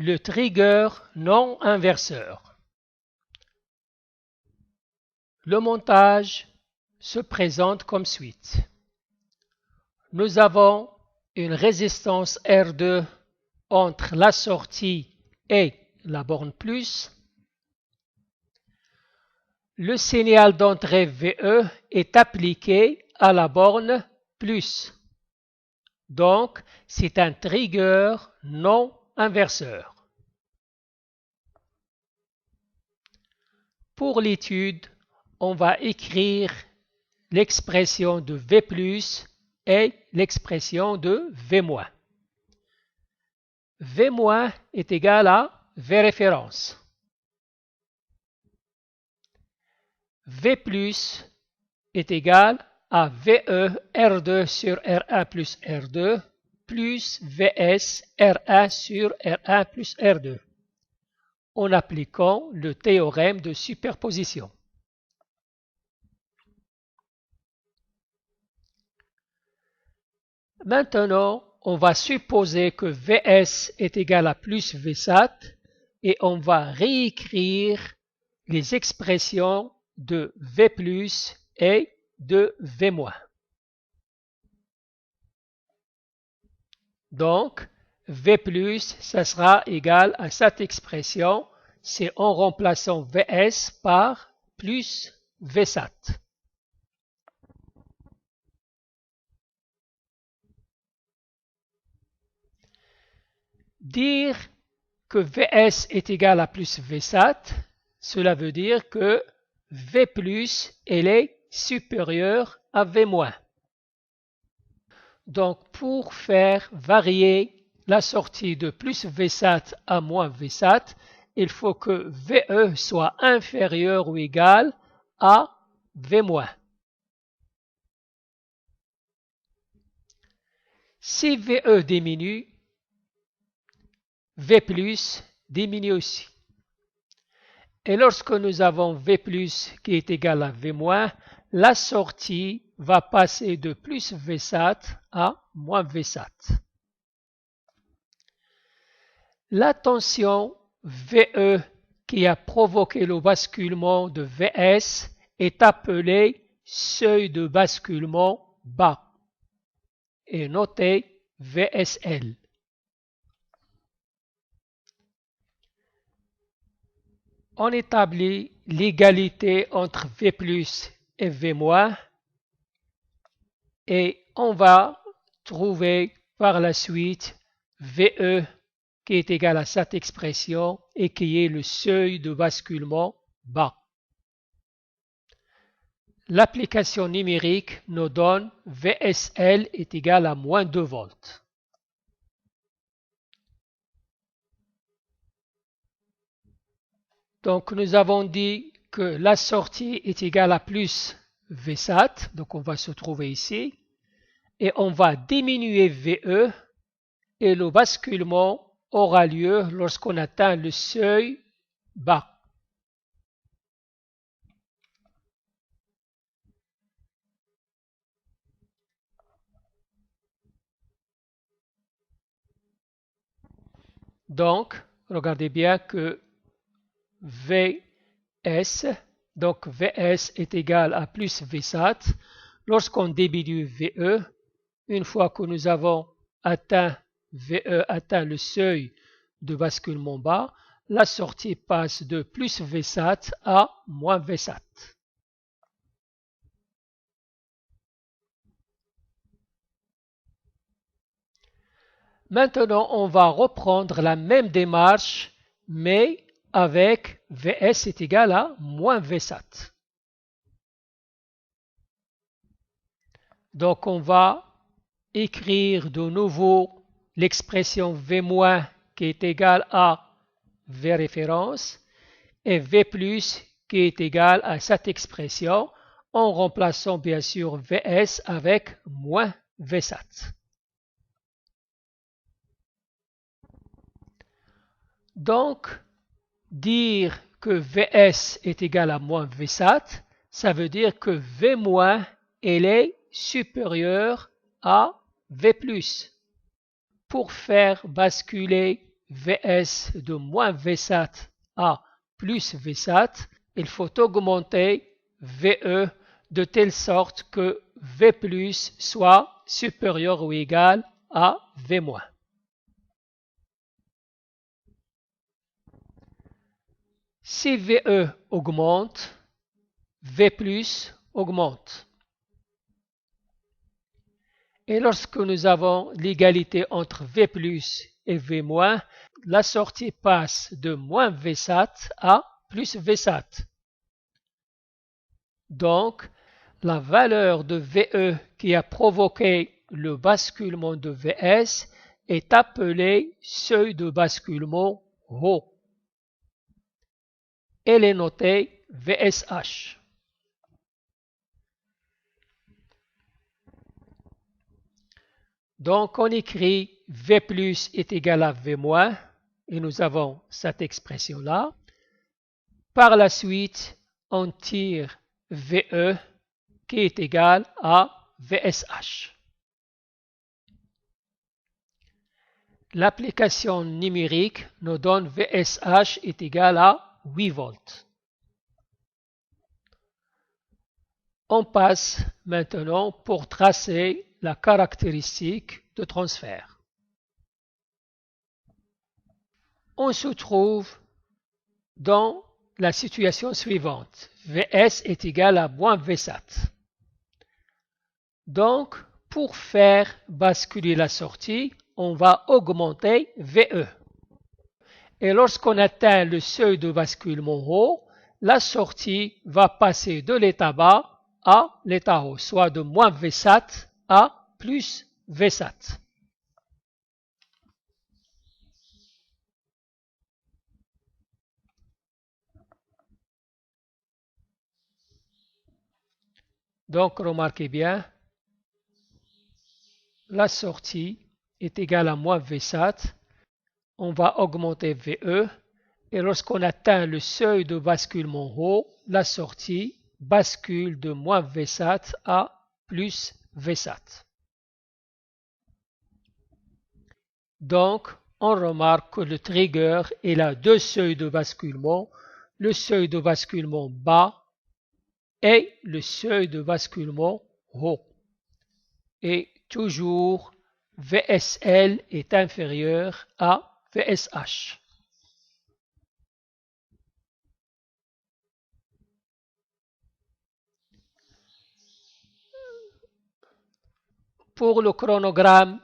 le trigger non inverseur. Le montage se présente comme suit. Nous avons une résistance R2 entre la sortie et la borne plus. Le signal d'entrée VE est appliqué à la borne plus. Donc, c'est un trigger non inverseur. Pour l'étude, on va écrire l'expression de V+ et l'expression de V-. V- est égal à V référence. V+ est égal à VE R2 sur R1 plus R2 plus VS R1 sur R1 plus R2 en appliquant le théorème de superposition. Maintenant, on va supposer que Vs est égal à plus Vsat et on va réécrire les expressions de V+ et de V-. Donc, V+, ça sera égal à cette expression, c'est en remplaçant Vs par plus Vsat. Dire que Vs est égal à plus Vsat, cela veut dire que V+, elle est supérieure à V-. Donc, pour faire varier la sortie de plus Vsat à moins Vsat, il faut que VE soit inférieur ou égal à V-. Si VE diminue, V+ diminue aussi. Et lorsque nous avons V+ qui est égal à V-, la sortie va passer de plus Vsat à moins Vsat. La tension VE qui a provoqué le basculement de Vs est appelée seuil de basculement bas et notée VSL. On établit l'égalité entre V+ et V- et on va trouver par la suite VE qui est égal à cette expression et qui est le seuil de basculement bas. L'application numérique nous donne VSL est égal à moins 2 volts. Donc nous avons dit que la sortie est égale à plus Vsat, donc on va se trouver ici, et on va diminuer VE et le basculement aura lieu lorsqu'on atteint le seuil bas. Donc, regardez bien que Vs, donc Vs est égal à plus Vsat. Lorsqu'on diminue VE, une fois que nous avons atteint VE atteint le seuil de basculement bas, la sortie passe de plus Vsat à moins Vsat. Maintenant, on va reprendre la même démarche, mais avec Vs est égal à moins Vsat. Donc, on va écrire de nouveau l'expression V- qui est égale à V référence et V+ qui est égal à cette expression en remplaçant bien sûr Vs avec moins Vsat. Donc, dire que Vs est égal à moins Vsat, ça veut dire que V- elle est supérieure à V+. Pour faire basculer Vs de moins Vsat à plus Vsat, il faut augmenter VE de telle sorte que V plus soit supérieur ou égal à V moins. Si VE augmente, V plus augmente. Et lorsque nous avons l'égalité entre V plus et V moins, la sortie passe de moins Vsat à plus Vsat. Donc, la valeur de VE qui a provoqué le basculement de Vs est appelée seuil de basculement haut. Elle est notée VSH. Donc, on écrit V plus est égal à V moins, et nous avons cette expression-là. Par la suite, on tire VE qui est égal à VSH. L'application numérique nous donne VSH est égal à 8 volts. On passe maintenant pour tracer la caractéristique de transfert. On se trouve dans la situation suivante. Vs est égal à moins Vsat. Donc, pour faire basculer la sortie, on va augmenter VE. Et lorsqu'on atteint le seuil de basculement haut, la sortie va passer de l'état bas à l'état haut, soit de moins Vsat à plus Vsat. Donc, remarquez bien, la sortie est égale à moins Vsat. On va augmenter VE. Et lorsqu'on atteint le seuil de basculement haut, la sortie bascule de moins Vsat à plus Vsat. Donc, on remarque que le trigger a deux seuils de basculement, le seuil de basculement bas et le seuil de basculement haut. Et toujours, VSL est inférieur à VSH. Pour le chronogramme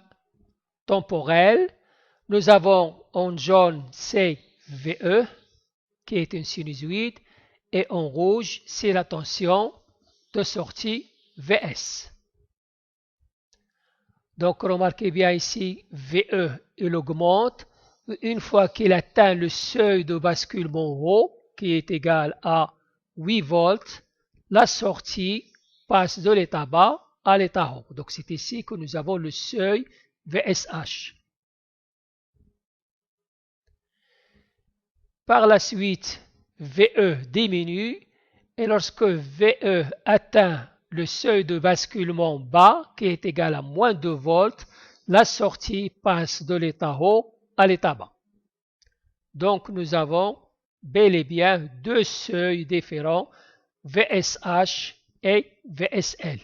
temporel, nous avons en jaune CVE, qui est une sinusoïde, et en rouge, c'est la tension de sortie Vs. Donc, remarquez bien ici, VE, il augmente. Une fois qu'il atteint le seuil de basculement haut, qui est égal à 8 volts, la sortie passe de l'état bas à l'état haut. Donc, c'est ici que nous avons le seuil VSH. Par la suite, VE diminue et lorsque VE atteint le seuil de basculement bas qui est égal à moins 2 volts, la sortie passe de l'état haut à l'état bas. Donc nous avons bel et bien deux seuils différents, VSH et VSL.